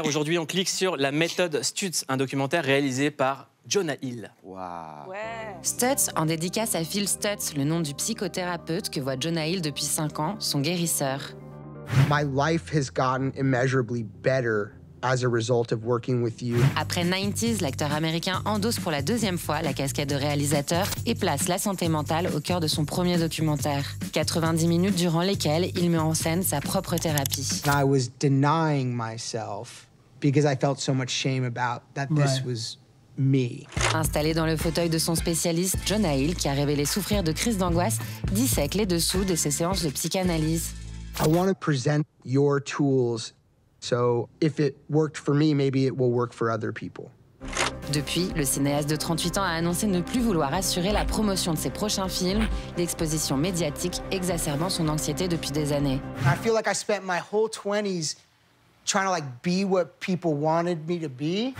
Aujourd'hui, on clique sur la méthode Stutz, un documentaire réalisé par Jonah Hill. Wow. Ouais. Stutz, en dédicace à Phil Stutz, le nom du psychothérapeute que voit Jonah Hill depuis 5 ans, son guérisseur. My life has gotten immeasurably better as a result of working with you. Après 90s, l'acteur américain endosse pour la 2e fois la casquette de réalisateur et place la santé mentale au cœur de son premier documentaire. 90 minutes durant lesquelles il met en scène sa propre thérapie. I was denying myself because I felt so much shame about that this was me. Installé dans le fauteuil de son spécialiste, Jonah Hill, qui a révélé souffrir de crises d'angoisse, dissèque les dessous de ses séances de psychanalyse. I want to present your tools, so if it worked for me, maybe it will work for other people. Depuis, le cinéaste de 38 ans a annoncé ne plus vouloir assurer la promotion de ses prochains films, l'exposition médiatique exacerbant son anxiété depuis des années. I feel like I spent my whole 20s trying to be what people wanted me to be.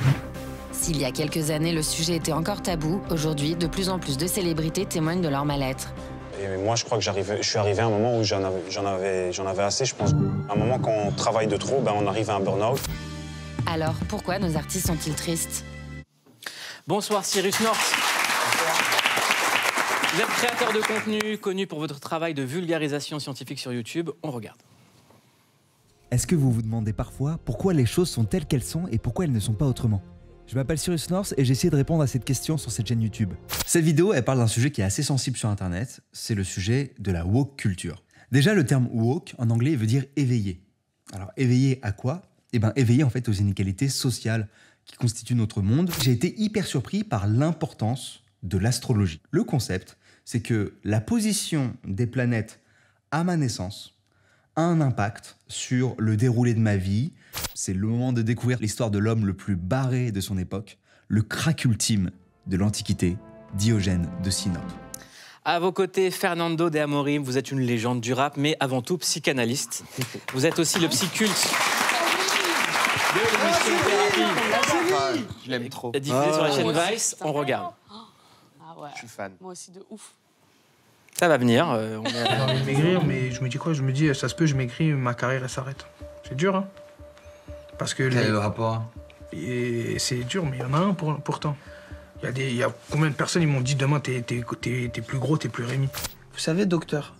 S'il y a quelques années, le sujet était encore tabou, aujourd'hui, de plus en plus de célébrités témoignent de leur mal-être. Et moi, je crois que je suis arrivé à un moment où j'en avais assez, je pense. À un moment, quand on travaille de trop, on arrive à un burn-out. Alors, pourquoi nos artistes sont-ils tristes? Bonsoir Cyrus North. Vous êtes créateur de contenu, connu pour votre travail de vulgarisation scientifique sur YouTube. On regarde. Est-ce que vous vous demandez parfois pourquoi les choses sont telles qu'elles sont et pourquoi elles ne sont pas autrement? Je m'appelle Cyrus North et j'ai essayé de répondre à cette question sur cette chaîne YouTube. Cette vidéo, elle parle d'un sujet qui est assez sensible sur Internet, c'est le sujet de la woke culture. Déjà, le terme woke, en anglais, veut dire éveillé. Alors, éveillé à quoi? Eh bien, éveillé en fait aux inégalités sociales qui constituent notre monde. J'ai été hyper surpris par l'importance de l'astrologie. Le concept, c'est que la position des planètes à ma naissance a un impact sur le déroulé de ma vie. C'est le moment de découvrir l'histoire de l'homme le plus barré de son époque, le crack ultime de l'Antiquité, Diogène de Sinope. À vos côtés, Fernando de Amorim, vous êtes une légende du rap, mais avant tout psychanalyste. Vous êtes aussi le psy-culte de l'émission Thérapie. Je l'aime trop. Diffusé sur la chaîne Vice, on regarde. Ah ouais. Je suis fan. Moi aussi, de ouf. Ça va venir. J'ai envie de maigrir, mais je me dis quoi? Je me dis, ça se peut, je maigris, ma carrière, elle s'arrête. C'est dur, hein? Parce que... Quel est le rapport? Et c'est dur, mais il y en a un pourtant. Il y a combien de personnes, ils m'ont dit, demain, t'es plus gros, t'es plus Rémi. Vous savez, docteur,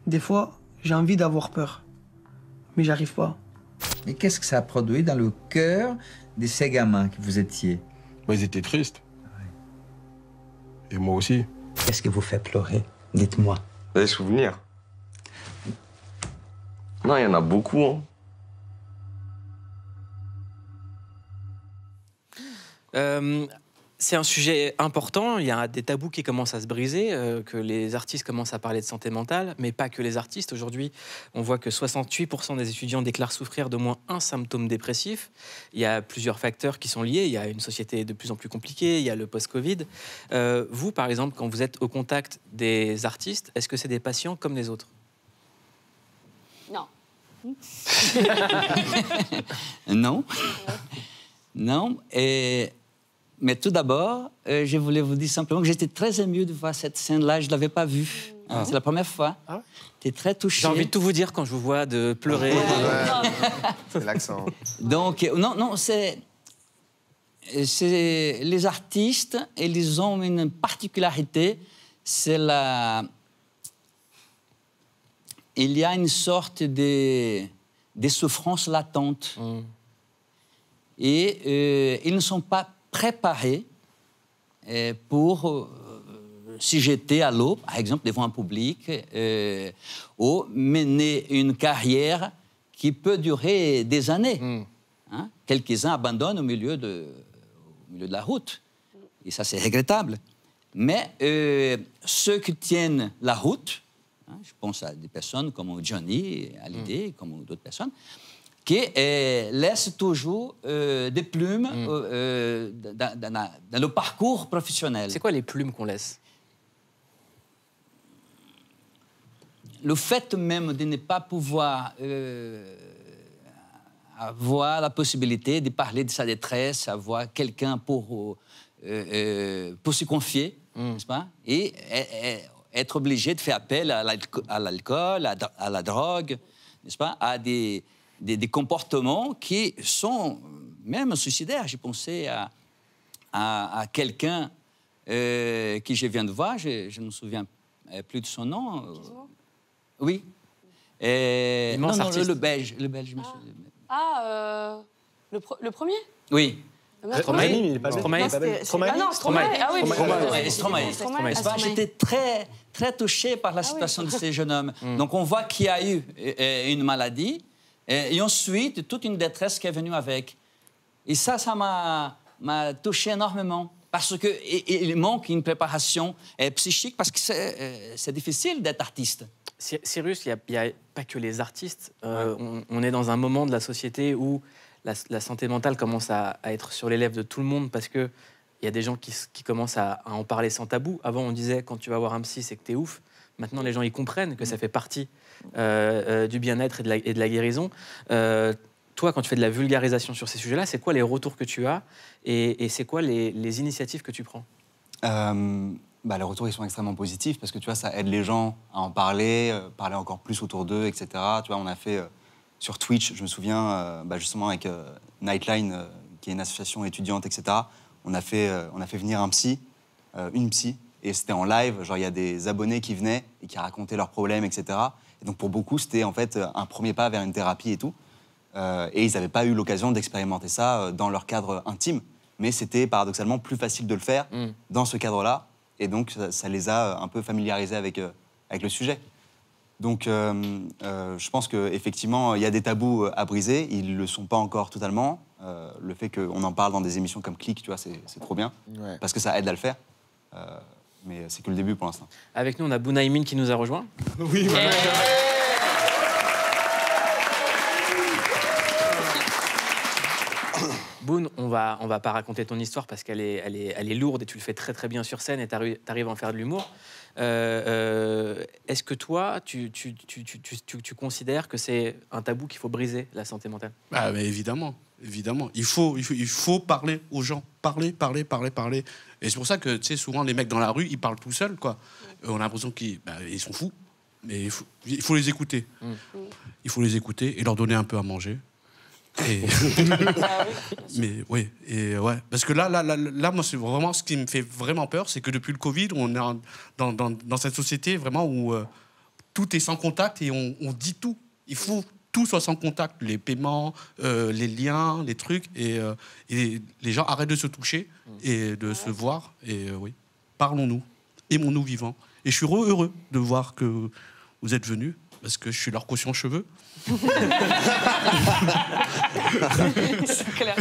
des fois, j'ai envie d'avoir peur, mais j'arrive pas. Et qu'est-ce que ça a produit dans le cœur de ces gamins que vous étiez? Ils étaient tristes. Et moi aussi. Qu'est-ce qui vous fait pleurer? Dites-moi. Des souvenirs? Non, il y en a beaucoup. Hein. C'est un sujet important, il y a des tabous qui commencent à se briser, que les artistes commencent à parler de santé mentale, mais pas que les artistes. Aujourd'hui, on voit que 68% des étudiants déclarent souffrir d'au moins un symptôme dépressif. Il y a plusieurs facteurs qui sont liés, il y a une société de plus en plus compliquée, il y a le post-Covid. Vous, par exemple, quand vous êtes au contact des artistes, est-ce que c'est des patients comme les autres? Non. Non. Non. Mais tout d'abord, je voulais vous dire simplement que j'étais très ému de voir cette scène-là. Je ne l'avais pas vue. Ah. C'est la première fois. Ah. J'étais très touché. J'ai envie de tout vous dire quand je vous vois de pleurer. Ouais. C'est l'accent. Donc, non, c'est les artistes, ils ont une particularité, c'est il y a une sorte de souffrance latente. Et ils ne sont pas préparés pour s'y jeter à l'eau, par exemple, devant un public, ou mener une carrière qui peut durer des années. Hein? Quelques-uns abandonnent au milieu de la route. Et ça, c'est regrettable. Mais ceux qui tiennent la route, hein, je pense à des personnes comme Johnny Hallyday, comme d'autres personnes, qui laisse toujours des plumes dans le parcours professionnel. C'est quoi les plumes qu'on laisse? Le fait même de ne pas pouvoir avoir la possibilité de parler de sa détresse, avoir quelqu'un pour se confier, n'est-ce pas? Et être obligé de faire appel à l'alcool, à la drogue, n'est-ce pas? À des des comportements qui sont même suicidaires. J'ai pensé à quelqu'un qui je viens de voir, je ne me souviens plus de son nom. Oui. Non, le belge, je me souviens. Ah, le premier? Oui. Stromae, il n'est pas Stromae. Stromae. Ah non, Stromae. Ah oui, Stromae. J'étais très, très touché par la situation de ces jeunes hommes. Donc on voit qu'il y a eu une maladie et ensuite toute une détresse qui est venue avec. Et ça m'a touché énormément parce qu'il manque une préparation psychique parce que c'est difficile d'être artiste. Cyrus, il n'y a pas que les artistes. On est dans un moment de la société où la santé mentale commence à être sur les lèvres de tout le monde parce qu'il y a des gens qui commencent à en parler sans tabou. Avant, on disait quand tu vas voir un psy, c'est que t'es ouf. Maintenant, les gens ils comprennent que ça fait partie du bien-être et de la guérison. Toi, quand tu fais de la vulgarisation sur ces sujets-là, c'est quoi les retours que tu as et c'est quoi les initiatives que tu prends? Les retours ils sont extrêmement positifs parce que tu vois, ça aide les gens à en parler, parler encore plus autour d'eux, etc. Tu vois, on a fait sur Twitch, je me souviens, justement avec Nightline, qui est une association étudiante, etc. On a fait venir un psy, une psy, et c'était en live. Genre, il y a des abonnés qui venaient et qui racontaient leurs problèmes, etc. Et donc, pour beaucoup, c'était en fait un premier pas vers une thérapie et tout. Et ils n'avaient pas eu l'occasion d'expérimenter ça dans leur cadre intime. Mais c'était paradoxalement plus facile de le faire dans ce cadre-là. Et donc, ça les a un peu familiarisés avec le sujet. Donc, je pense qu'effectivement, il y a des tabous à briser. Ils ne le sont pas encore totalement. Le fait qu'on en parle dans des émissions comme Click, tu vois, c'est trop bien. Ouais. Parce que ça aide à le faire. Mais c'est que le début pour l'instant. Avec nous, on a Bounaïmin qui nous a rejoint. Oui, voilà. Boun, on va pas raconter ton histoire parce qu'elle est lourde et tu le fais très très bien sur scène et tu arrives à en faire de l'humour. Est-ce que toi, tu considères que c'est un tabou qu'il faut briser, la santé mentale? Mais évidemment. Il faut parler aux gens. Parler. Et c'est pour ça que, tu sais, souvent, les mecs dans la rue, ils parlent tout seuls, quoi. On a l'impression qu'ils sont fous. Mais il faut les écouter. Il faut les écouter et leur donner un peu à manger. Mais oui, parce que là, moi, c'est vraiment ce qui me fait vraiment peur, c'est que depuis le Covid, on est dans cette société vraiment où tout est sans contact et on dit tout. Il faut tout soit sans contact, les paiements, les liens, les trucs, et les gens arrêtent de se toucher et de se voir. Et oui, parlons-nous, aimons-nous vivants. Et je suis heureux de voir que vous êtes venus, parce que je suis leur caution cheveux. C'est clair.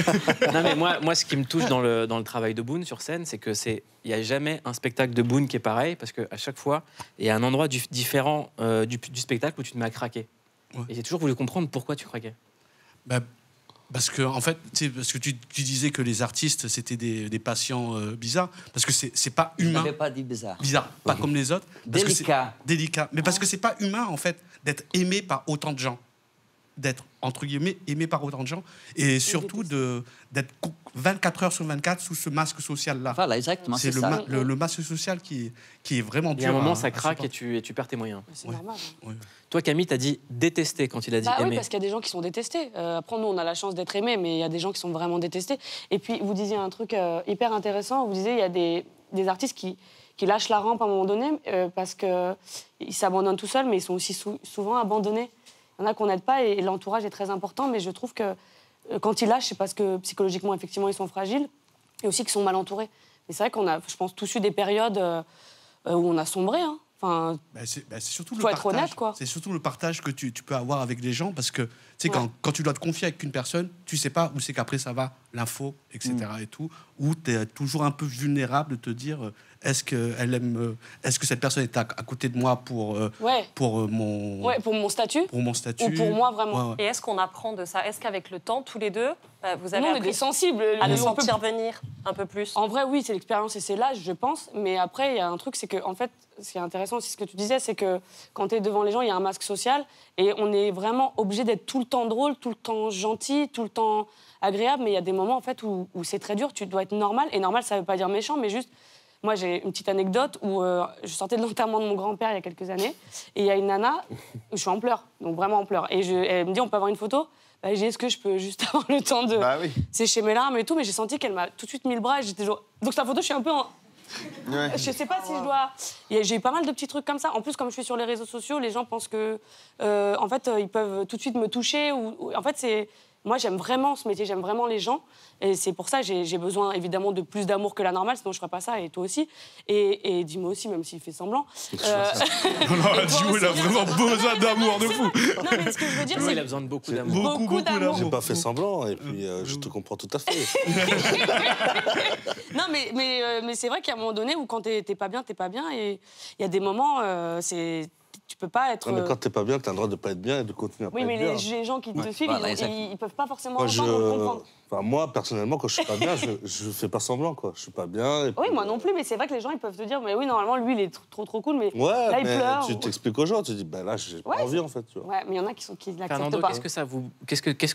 Non, mais moi, ce qui me touche dans le travail de Boun sur scène, c'est que il n'y a jamais un spectacle de Boun qui est pareil, parce qu'à chaque fois, il y a un endroit différent du spectacle où tu te mets à craquer. Ouais. Et j'ai toujours voulu comprendre pourquoi tu craquais. Parce que, en fait, parce que tu disais que les artistes, c'était des patients bizarres, parce que c'est pas humain. Je n'avais pas dit bizarre. Bizarre, pas comme les autres. Délicat. Délicat. Mais parce que c'est pas humain, en fait, d'être aimé par autant de gens. D'être, entre guillemets, aimé par autant de gens. Et surtout d'être 24 heures sur 24 sous ce masque social-là. Voilà, exactement. C'est le masque social qui est vraiment dur. Il y a un moment, ça craque et tu perds tes moyens. C'est normal. Ouais. Toi, Camille, t'as dit détester quand il a dit aimer. Oui, parce qu'il y a des gens qui sont détestés. Après, nous, on a la chance d'être aimés, mais il y a des gens qui sont vraiment détestés. Et puis, vous disiez un truc hyper intéressant. Vous disiez, il y a des artistes qui lâchent la rampe à un moment donné parce qu'ils s'abandonnent tout seuls, mais ils sont aussi souvent abandonnés. Il y en a qu'on n'aide pas et l'entourage est très important, mais je trouve que quand ils lâchent, c'est parce que psychologiquement, effectivement, ils sont fragiles et aussi qu'ils sont mal entourés. Mais c'est vrai qu'on a, je pense, tous eu des périodes où on a sombré. Hein. Enfin, c'est surtout le faut être partage. honnête, quoi. C'est surtout le partage que tu peux avoir avec les gens, parce que tu sais, quand tu dois te confier avec une personne, tu sais pas où c'est qu'après ça va, l'info, etc. et tout, où tu es toujours un peu vulnérable de te dire est-ce que cette personne est à côté de moi pour mon statut, ou pour moi vraiment. Et est-ce qu'on apprend de ça? Est-ce qu'avec le temps, tous les deux, vous avez appris sensibles à le sentir venir un peu plus? En vrai, oui, c'est l'expérience et c'est l'âge, je pense. Mais après, il y a un truc, c'est que en fait, ce qui est intéressant aussi, ce que tu disais, c'est que quand tu es devant les gens, il y a un masque social et on est vraiment obligé d'être tout le temps drôle, tout le temps gentil, tout le temps agréable. Mais il y a des moments en fait où c'est très dur. Tu dois être normal. Et normal, ça veut pas dire méchant, mais juste. Moi, j'ai une petite anecdote où je sortais de l'enterrement de mon grand-père il y a quelques années et il y a une nana, je suis en pleurs, donc vraiment en pleurs. Et elle me dit, on peut avoir une photo? bah, est-ce que je peux juste avoir le temps de sécher mes larmes et tout, mais j'ai senti qu'elle m'a tout de suite mis le bras et j'étais genre... Donc sa photo, je suis un peu en... Ouais. Je sais pas si je dois... J'ai eu pas mal de petits trucs comme ça. En plus, comme je suis sur les réseaux sociaux, les gens pensent que, en fait, ils peuvent tout de suite me toucher. En fait, c'est... Moi, j'aime vraiment ce métier, j'aime vraiment les gens. Et c'est pour ça que j'ai besoin, évidemment, de plus d'amour que la normale, sinon je ferais pas ça, et toi aussi. Et Dimo aussi, même s'il fait semblant. Non, Dimo, il a vraiment besoin d'amour de fou. Non, mais ce que je veux dire, c'est... Il a besoin de beaucoup d'amour. Beaucoup d'amour. J'ai pas fait semblant, et puis je te comprends tout à fait. Non, mais c'est vrai qu'à un moment donné, où quand t'es pas bien, et il y a des moments, tu peux pas être... Non, mais quand t'es pas bien, t'as le droit de pas être bien et de continuer à pas Oui, être mais bien. les gens qui te suivent, Voilà, ils peuvent pas forcément Moi, comprendre. Enfin, moi, personnellement, quand je suis pas bien, je fais pas semblant, quoi. Je suis pas bien. Et puis... Oui, moi non plus, mais c'est vrai que les gens, ils peuvent te dire, mais oui, normalement, lui, il est trop cool, mais ouais, là, il mais pleure. tu t'expliques aux gens, tu dis, ben là, j'ai pas envie, en fait. Tu vois. Ouais, mais il y en a qui l'acceptent Fernando, pas. qu'est-ce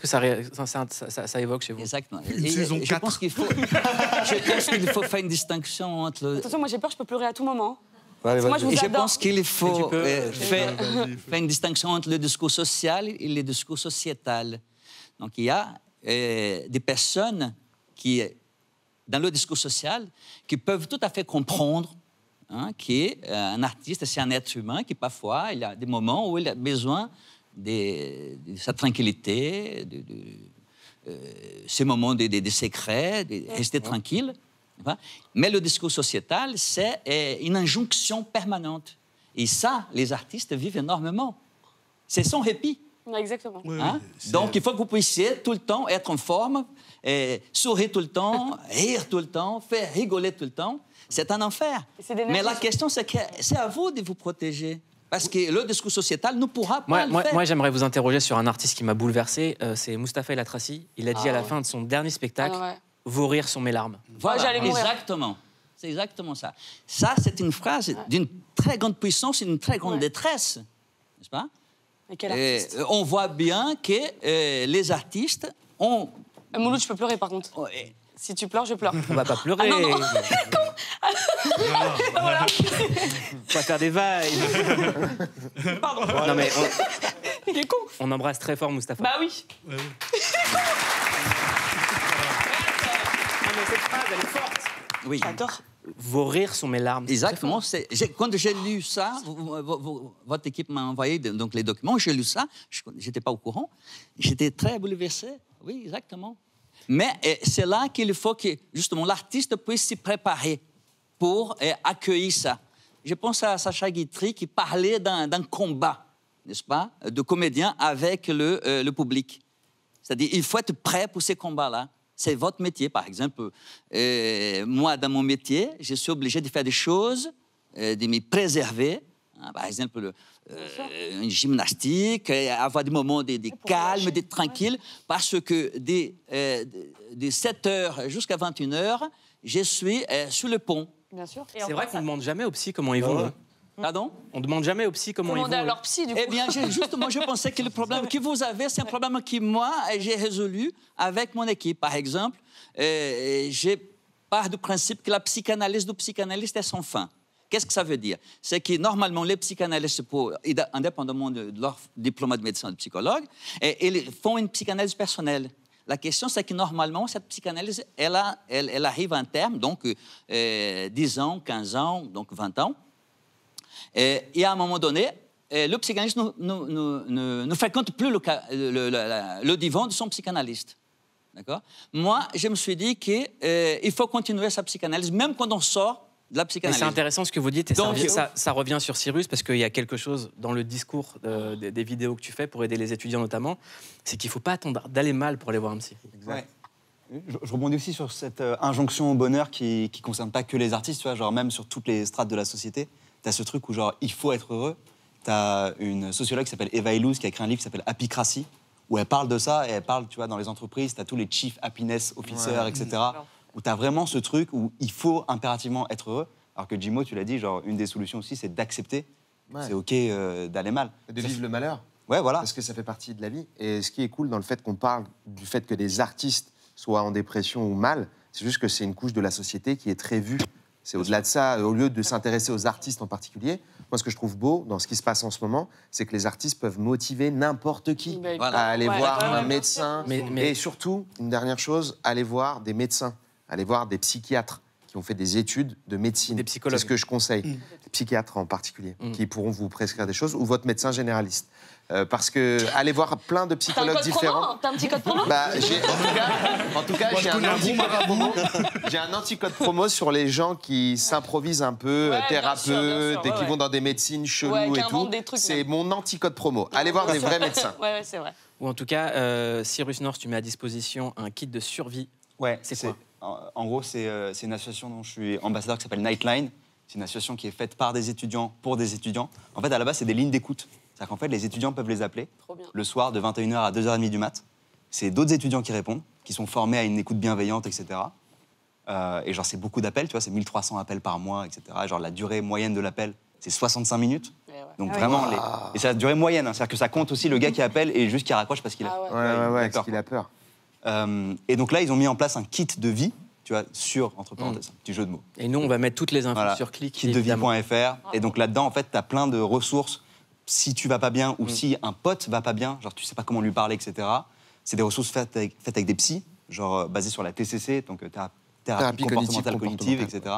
que ça évoque chez vous? Exactement. Je pense qu'il faut faire une distinction entre... Attention, moi j'ai peur, je peux pleurer à tout moment. Allez, moi, je pense qu'il faut faire une distinction entre le discours social et le discours sociétal. Donc, il y a des personnes qui, dans le discours social, qui peuvent tout à fait comprendre qu'un artiste, c'est un être humain qui, parfois, il a des moments où il a besoin de sa tranquillité, ces moments de secret, de rester tranquille. Mais le discours sociétal, c'est une injonction permanente. Et ça, les artistes vivent énormément. C'est son répit. Exactement. Donc, il faut que vous puissiez tout le temps être en forme, sourire tout le temps, rire tout le temps, faire rigoler tout le temps. C'est un enfer. Mais la question, c'est que c'est à vous de vous protéger. Parce que le discours sociétal ne pourra pas le faire. Moi, j'aimerais vous interroger sur un artiste qui m'a bouleversé. C'est Mustapha El Atrassi. Il a dit à la fin de son dernier spectacle... Vos rires sont mes larmes. Voilà, exactement. C'est exactement ça. Ça, c'est une phrase d'une très grande puissance et d'une très grande détresse, n'est-ce pas? Et quel artiste? On voit bien que les artistes ont... Mouloud, je peux pleurer, par contre. Si tu pleures, je pleure. On va pas pleurer. Ah, non. Voilà. On va faire des vagues. Pardon. Non, mais Il est con. On embrasse très fort Mustapha. Bah oui. Cette phrase, elle est forte. Oui. J'adore. Vos rires sont mes larmes. Exactement. Quand j'ai lu ça, votre équipe m'a envoyé donc, les documents, j'ai lu ça, je n'étais pas au courant, j'étais très bouleversé. Oui, exactement. Mais c'est là qu'il faut que, justement, l'artiste puisse s'y préparer pour accueillir ça. Je pense à Sacha Guitry qui parlait d'un combat, n'est-ce pas, de comédien avec le public. C'est-à-dire, il faut être prêt pour ces combats-là. C'est votre métier, par exemple. Moi, dans mon métier, je suis obligé de faire des choses, de me préserver. Par exemple, une gymnastique, avoir des moments de calme, d'être tranquille, parce que de 7h jusqu'à 21h, je suis sur le pont. Bien sûr. C'est vrai qu'on ne demande jamais aux psy comment ils vont. Pardon? On ne demande jamais aux psy comment ils vont. Demandez à leur psy, du coup. Eh bien, justement, je pensais que le problème que vous avez, c'est un problème que moi, j'ai résolu avec mon équipe. Par exemple, je pars du principe que la psychanalyse du psychanalyste est sans fin. Qu'est-ce que ça veut dire? C'est que normalement, les psychanalystes, indépendamment de leur diplôme de médecin ou de psychologue, ils font une psychanalyse personnelle. La question, c'est que normalement, cette psychanalyse, elle arrive à un terme, donc 10 ans, 15 ans, donc 20 ans. Et à un moment donné, le psychanalyste ne fréquente plus le divan de son psychanalyste. D'accord? Moi, je me suis dit qu'il faut continuer sa psychanalyse, même quand on sort de la psychanalyse. C'est intéressant ce que vous dites, et donc, ça revient sur Cyrus, parce qu'il y a quelque chose dans le discours des vidéos que tu fais pour aider les étudiants notamment, c'est qu'il ne faut pas attendre d'aller mal pour aller voir un psy. Exact. Ouais. Je rebondis aussi sur cette injonction au bonheur qui ne concerne pas que les artistes, tu vois, genre même sur toutes les strates de la société. Tu as ce truc où genre, il faut être heureux. Tu as une sociologue qui s'appelle Eva Illouz qui a écrit un livre qui s'appelle Happycracy, où elle parle de ça, et elle parle, tu vois, dans les entreprises, tu as tous les chief happiness officers, etc., où tu as vraiment ce truc où il faut impérativement être heureux. Alors que Jimo, tu l'as dit, genre, une des solutions aussi, c'est d'accepter. C'est OK d'aller mal. De vivre le malheur. Ouais, voilà. Parce que ça fait partie de la vie. Et ce qui est cool dans le fait qu'on parle du fait que des artistes soient en dépression ou mal, c'est juste que c'est une couche de la société qui est très vue C'est au-delà de ça, au lieu de s'intéresser aux artistes en particulier. Moi, ce que je trouve beau dans ce qui se passe en ce moment, c'est que les artistes peuvent motiver n'importe qui à aller voir un médecin. Et surtout, une dernière chose, aller voir des médecins, aller voir des psychiatres qui ont fait des études de médecine. Des psychologues. C'est ce que je conseille, des psychiatres en particulier, qui pourront vous prescrire des choses, ou votre médecin généraliste. Parce que aller voir plein de psychologues différents. T'as un petit code promo? En tout cas, j'ai un anti-code promo sur les gens qui s'improvisent un peu, thérapeutes, et qui vont dans des médecines cheloues et tout. C'est mon anti-code promo. Allez voir des vrais médecins. Ouais, c'est vrai. Ou en tout cas, Cyrus North, tu mets à disposition un kit de survie. Ouais, c'est quoi? En gros, c'est une association dont je suis ambassadeur qui s'appelle Nightline. C'est une association qui est faite par des étudiants pour des étudiants. En fait, à la base, c'est des lignes d'écoute. C'est-à-dire qu'en fait, les étudiants peuvent les appeler le soir de 21h à 2h30 du mat'. C'est d'autres étudiants qui répondent, qui sont formés à une écoute bienveillante, etc. Et genre, c'est beaucoup d'appels, tu vois, c'est 1300 appels par mois, etc. Genre, la durée moyenne de l'appel, c'est 65 minutes. Donc vraiment, et c'est la durée moyenne, hein. C'est-à-dire que ça compte aussi le gars qui appelle et juste qui raccroche parce qu'il a, parce qu'il a peur. Et donc là, ils ont mis en place un kit de vie, tu vois, sur, entre parenthèses, un petit jeu de mots. Et nous, on va mettre toutes les infos sur Click. Kitdevie.fr. Et donc là-dedans, en fait, tu as plein de ressources. Si tu vas pas bien ou si un pote va pas bien, genre tu sais pas comment lui parler, etc. C'est des ressources faites avec des psys, genre basées sur la TCC, donc thérapie comportementale cognitive, etc.